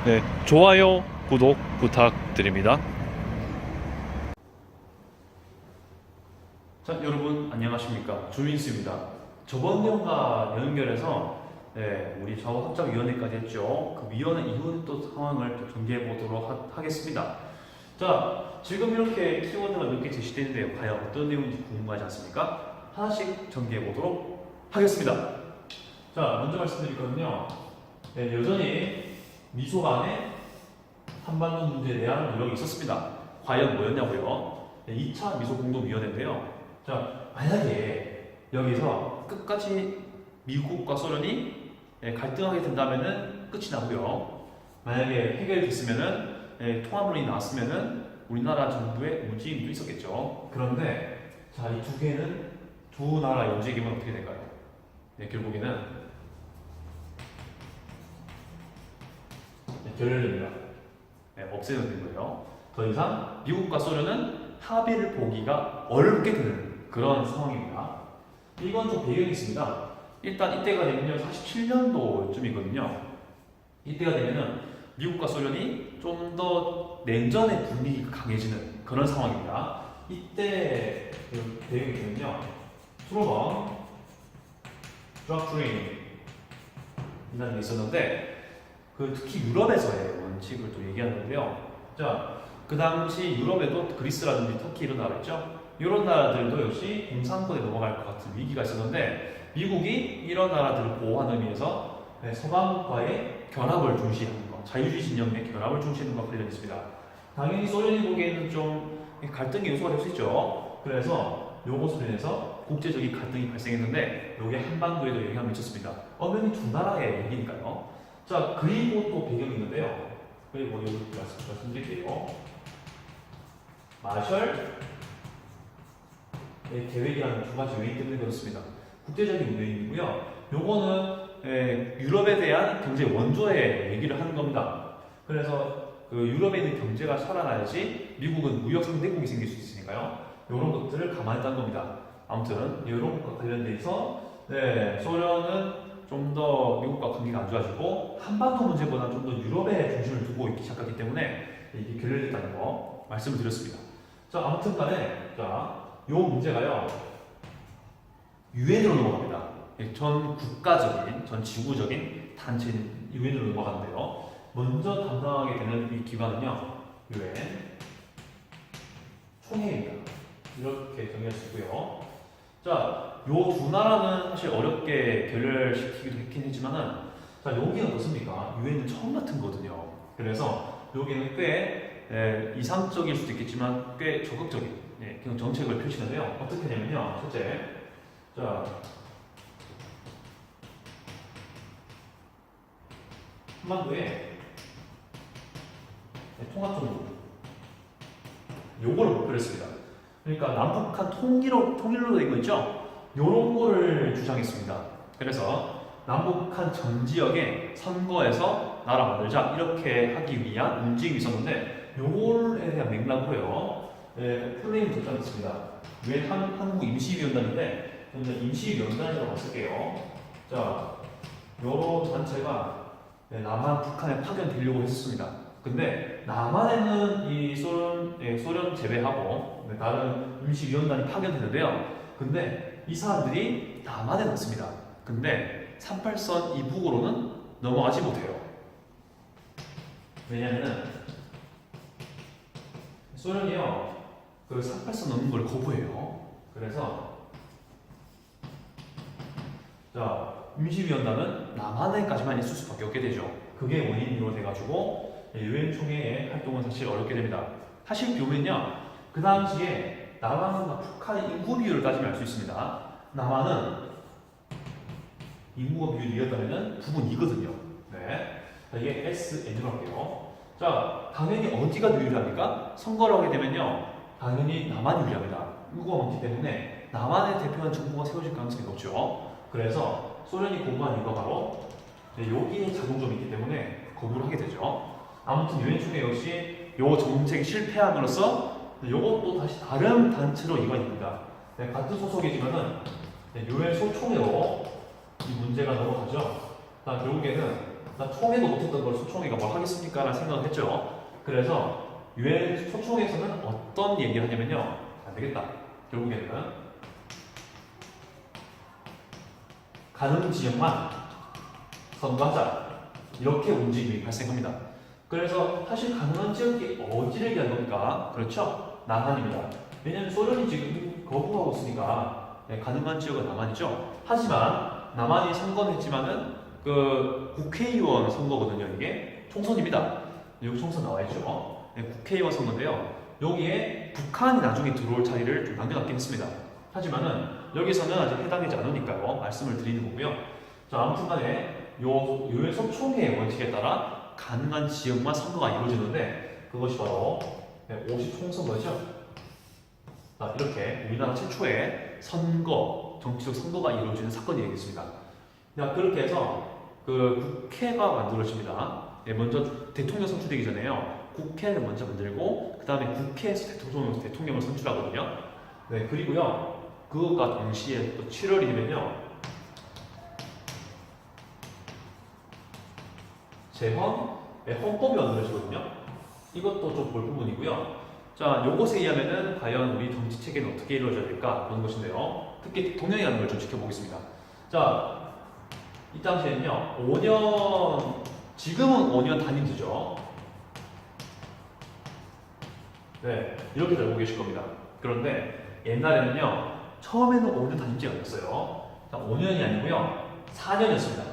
네, 좋아요, 구독 부탁드립니다. 자, 여러분 안녕하십니까? 주민수입니다. 저번 내용과 연결해서 우리 좌우합작위원회까지 했죠. 그 위원회 이후 또 상황을 또 전개해 보도록 하겠습니다. 자, 지금 이렇게 키워드가 몇 개 제시되는데요. 과연 어떤 내용인지 궁금하지 않습니까? 하나씩 전개해 보도록 하겠습니다. 자, 먼저 말씀드리거든요. 여전히 미소가 안에 한반도 문제에 대한 노력이 있었습니다. 과연 뭐였냐고요? 2차 미소공동위원회인데요. 자, 만약에 여기서 끝까지 미국과 소련이 갈등하게 된다면은 끝이 나고요. 만약에 해결됐으면은 통합론이 나왔으면은 우리나라 정부의 움직임도 있었겠죠. 그런데 자, 이 두 개는 두 나라의 움직임은 어떻게 될까요? 결국에는 결렬됩니다. 없애는 된 거예요. 더 이상 미국과 소련은 합의를 보기가 어렵게 되는 그런 상황입니다. 이건 좀 배경이 있습니다. 일단 이때가 되면요, 47년도쯤이거든요. 이때가 되면은 미국과 소련이 좀 더 냉전의 분위기가 강해지는 그런 상황입니다. 이때 그 배경이 되면요, 트루먼 드락트린 이라는 게 있었는데, 특히 유럽에서의 원칙을 또 얘기하는데요. 자, 그 당시 유럽에도 그리스라든지 터키 이런 나라 있죠. 이런 나라들도 역시 공산권에 넘어갈 것 같은 위기가 있었는데, 미국이 이런 나라들을 보호하는 의미에서 서방과의 결합을 중시하는 것, 자유주의 진영의 결합을 중시하는 것과 관련있습니다. 당연히 소련이 보기에는 좀 갈등의 요소가 될 수 있죠. 그래서 요것으로 인해서 국제적인 갈등이 발생했는데, 이게 한반도에도 영향을 미쳤습니다. 엄연히 두 나라의 얘기니까요. 자, 그리고 또 배경이 있는데요. 그리고 여기 말씀드릴게요. 마셜 계획이라는 두 가지 요인 때문에 그렇습니다. 국제적인 요인이고요. 요거는 유럽에 대한 경제 원조의 얘기를 하는 겁니다. 그래서 그 유럽에 있는 경제가 살아나야지 미국은 무역 상대국이 생길 수 있으니까요. 이런 것들을 감안했다는 겁니다. 아무튼 이런 것과 관련돼서 소련은 좀 더 미국과 관계가 안 좋아지고 한반도 문제보다 좀 더 유럽에 중심을 두고 있기 시작했기 때문에 이게 결렬됐다는 거 말씀을 드렸습니다. 자, 아무튼 간에 요 문제가요, 유엔으로 넘어갑니다. 전 국가적인, 전 지구적인 단체인 유엔으로 넘어가는데요. 먼저 담당하게 되는 이 기관은요, 유엔 총회입니다. 이렇게 정리할 수 있고요. 자, 요 두 나라는 사실 어렵게 결렬시키기도 했긴 했지만은, 자, 여기는 어떻습니까? 유엔은 처음 맡은 거거든요. 그래서 여기는 꽤 이상적일 수도 있겠지만 꽤 적극적인 그런 정책을 펼치는데요. 어떻게 되냐면요, 첫째, 자, 한반도에 통합정부 요거를 목표로 했습니다. 그러니까 남북한 통일로 된 거 있죠? 요런 거를 주장했습니다. 그래서 남북한 전 지역의 선거에서 나라 만들자 이렇게 하기 위한 움직임이 있었는데, 요거에 대한 맥락으로요, 플레임 도전했습니다. 유엔 한국 임시위원단인데 저는 임시위원단이라고 쓸게요. 자, 요런 단체가 남한 북한에 파견되려고 했었습니다. 근데 남한에는 이 소련 제외하고 다른 임시위원단이 파견되는데요. 근데 이 사람들이 남한에 났습니다. 근데 38선 이북으로는 넘어가지 못해요. 왜냐면은 소련이요, 그 38선 넘는 걸 거부해요. 그래서 자, 임시위원단은 남한에까지만 있을 수밖에 없게 되죠. 그게 원인으로 돼가지고 유엔 총회의 활동은 사실 어렵게 됩니다. 사실 보면요, 그 당시에 남한과 북한의 인구 비율을 따지면 알 수 있습니다. 남한은 인구가 비율이 2였다면 북은 2거든요. 네. 자, 이게 SN으로 할게요. 자, 당연히 어디가 유리합니까? 선거를 하게 되면요, 당연히 남한이 유리합니다. 인구가 많기 때문에 남한에 대표한 정부가 세워질 가능성이 높죠. 그래서 소련이 거부한 이유가 바로 여기에 자동점이 있기 때문에 거부를 하게 되죠. 아무튼 유엔 총회 역시 요 정책이 실패함으로써 요것도 다시 다른 단체로 이관이 됩니다. 같은 소속이지만은 유엔 소총회로 이 문제가 넘어가죠. 결국에는 나 총회도 못했던 걸 소총회가 뭘 하겠습니까? 라는 생각을 했죠. 그래서 유엔 소총회에서는 어떤 얘기를 하냐면요. 안 되겠다. 결국에는 가는 지역만 선거하자. 이렇게 움직임이 발생합니다. 그래서 사실 가능한 지역이 어디를 얘기한 겁니까? 그렇죠? 남한입니다. 왜냐하면 소련이 지금 거부하고 있으니까 가능한 지역은 남한이죠. 하지만 남한이 선거는 했지만은 그 국회의원 선거거든요. 이게 총선입니다. 여기 총선 나와있죠. 국회의원 선거인데요. 여기에 북한이 나중에 들어올 자리를 좀 남겨놨긴 했습니다. 하지만은 여기서는 아직 해당되지 않으니까요. 말씀을 드리는 거고요. 자, 아무튼 간에 유엔 소총회의 원칙에 따라 가능한 지역만 선거가 이루어지는데 그것이 바로 50총선거죠. 자, 이렇게 우리나라 최초의 선거, 정치적 선거가 이루어지는 사건이 되겠습니다. 자, 그렇게 해서 그 국회가 만들어집니다. 먼저 대통령 선출되기 전에요. 국회를 먼저 만들고 그 다음에 국회에서 대통령을 선출하거든요. 네, 그리고요. 그것과 동시에 또 7월이 되면요. 헌법이 만들어지거든요. 이것도 좀 볼 부분이고요. 자, 요것에 의하면은 과연 우리 정치 체계는 어떻게 이루어져야 될까 그런 것인데요. 특히 대통령이 하는 걸 좀 지켜보겠습니다. 자, 이 당시에는요, 5년, 지금은 5년 단임제죠. 네, 이렇게 알고 계실 겁니다. 그런데 옛날에는요, 처음에는 5년 단임제가 아니었어요. 5년이 아니고요, 4년이었습니다.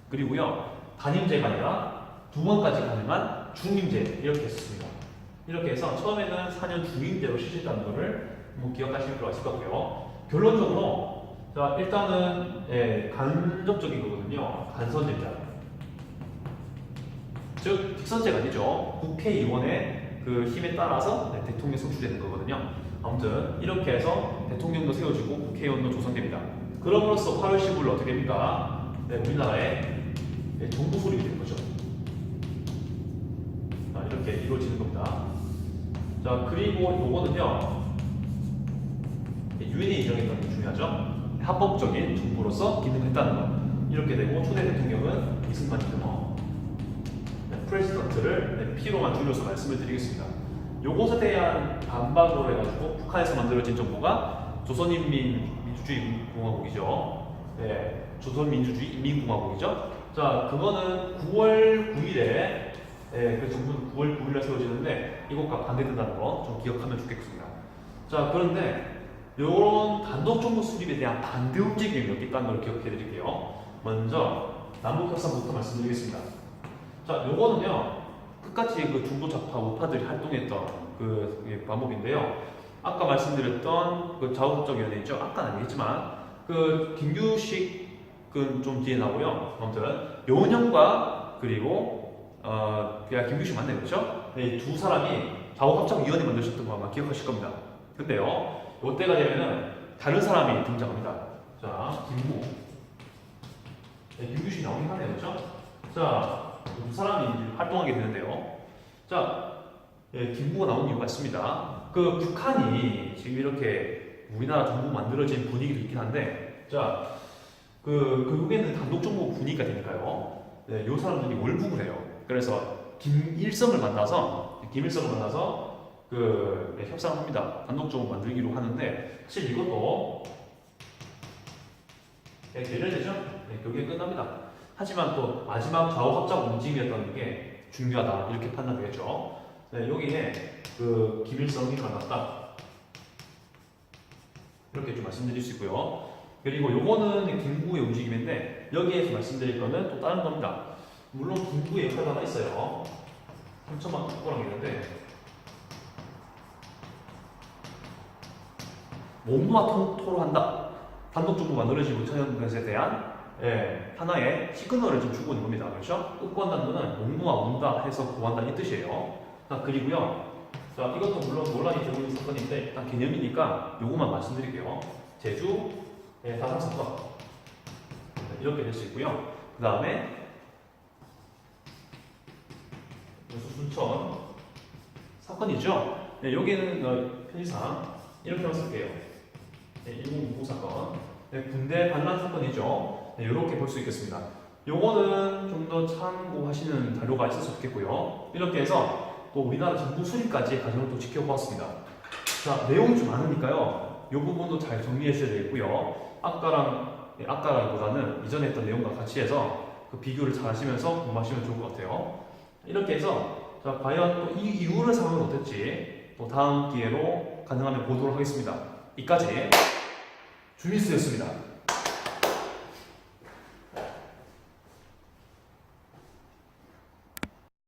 그리고요, 단임제가 아니라 2번까지 가능한 중임제 이렇게 했습니다. 이렇게 해서 처음에는 4년 중임제로 실시했다는 것을 기억하실 필요가 있을 것 같고요. 결론적으로 자, 일단은 간접적인 거거든요. 간선제입니다. 즉 직선제가 아니죠. 국회의원의 그 힘에 따라서 대통령이 선출되는 거거든요. 아무튼 이렇게 해서 대통령도 세워지고 국회의원도 조성됩니다. 그럼으로써 8월 15일 어떻게 됩니까? 우리나라에 정부 수립이 되는 거죠. 자, 이렇게 이루어지는 겁니다. 자, 그리고 요거는요, 유엔이 인정했던 게 중요하죠. 합법적인 정부로서 기능했다는 것. 이렇게 되고 초대 대통령은 이승만이죠. 프레지던트를 P로만 줄여서 말씀을 드리겠습니다. 요것에 대한 반박으로 해가지고 북한에서 만들어진 정부가 조선인민민주주의 공화국이죠. 네, 조선민주주의 인민공화국이죠. 자, 그거는 9월 9일에 그 정부는 9월 9일에 세워지는데 이것과 반대된다는 거 좀 기억하면 좋겠습니다. 자, 그런데 이런 단독 정부 수립에 대한 반대 움직임이 몇 개 있다는 걸 기억해 드릴게요. 먼저 남북협상부터 말씀드리겠습니다. 자, 요거는요 끝까지 그 중도 좌파 우파들이 활동했던 그 방법인데요. 아까 말씀드렸던 그 좌우협정위원회 있죠. 아까는 아니겠지만 그 김규식 그 좀 뒤에 나오고요. 아무튼 요원형과 그리고 그냥 김규식 맞네요, 그렇죠? 네, 두 사람이 좌우합작위원회 만드셨던 거 아마 기억하실 겁니다. 근데요, 요때가 되면은 다른 사람이 등장합니다. 자, 김구. 네, 김규식 나오긴 하네요, 그렇죠? 자, 두 사람이 활동하게 되는데요. 자, 김구가 나온 이유가 있습니다. 그 북한이 지금 이렇게 우리나라 정부 만들어진 분위기도 있긴 한데, 자, 결국에는 단독 정부 분위기가 되니까요. 네, 요 사람들이 월북을 해요. 그래서 김일성을 만나서 협상을 합니다. 단독 정부 만들기로 하는데 사실 이것도 결렬되죠. 네, 결국에 끝납니다. 하지만 또 마지막 좌우합작 움직임이었다는 게 중요하다 이렇게 판단되겠죠. 네, 여기에 그 김일성이 만났다 이렇게 좀 말씀드릴 수 있고요. 그리고 요거는 김구의 움직임인데 여기에서 말씀드릴 거는 또 다른 겁니다. 물론 김구의 역할도 하나 있어요. 3천만 국고랑 있는데 몸과 토로한다. 단독 정부 만들어지지 못하는 것에 대한 하나의 시그널을 좀 주고 있는 겁니다. 그렇죠? 끝권단도는 목모아 운다 해서 구한다 이 뜻이에요. 자, 그리고요. 자, 이것도 물론 논란이 되고 있는 사건인데 일단 개념이니까 요것만 말씀드릴게요. 제주 다산 사건 이렇게 될 수 있고요. 그 다음에 순천 사건이죠. 네, 여기는 편의상 이렇게 쓸게요. 1060 사건. 네, 군대 반란 사건이죠. 네, 이렇게 볼 수 있겠습니다. 요거는 좀 더 참고하시는 자료가 있었으면 좋겠고요. 이렇게 해서 또 우리나라 정부 수립까지 과정을 또 지켜보았습니다. 자, 내용이 좀 많으니까요. 이 부분도 잘 정리해 주셔야 되겠고요. 아까랑보다는 이전에 했던 내용과 같이 해서 그 비교를 잘 하시면서 공부하시면 좋을 것 같아요. 이렇게 해서 자, 과연 또 이 이후의 상황은 어떨지 또 다음 기회로 가능하면 보도록 하겠습니다. 이까지 주미스였습니다.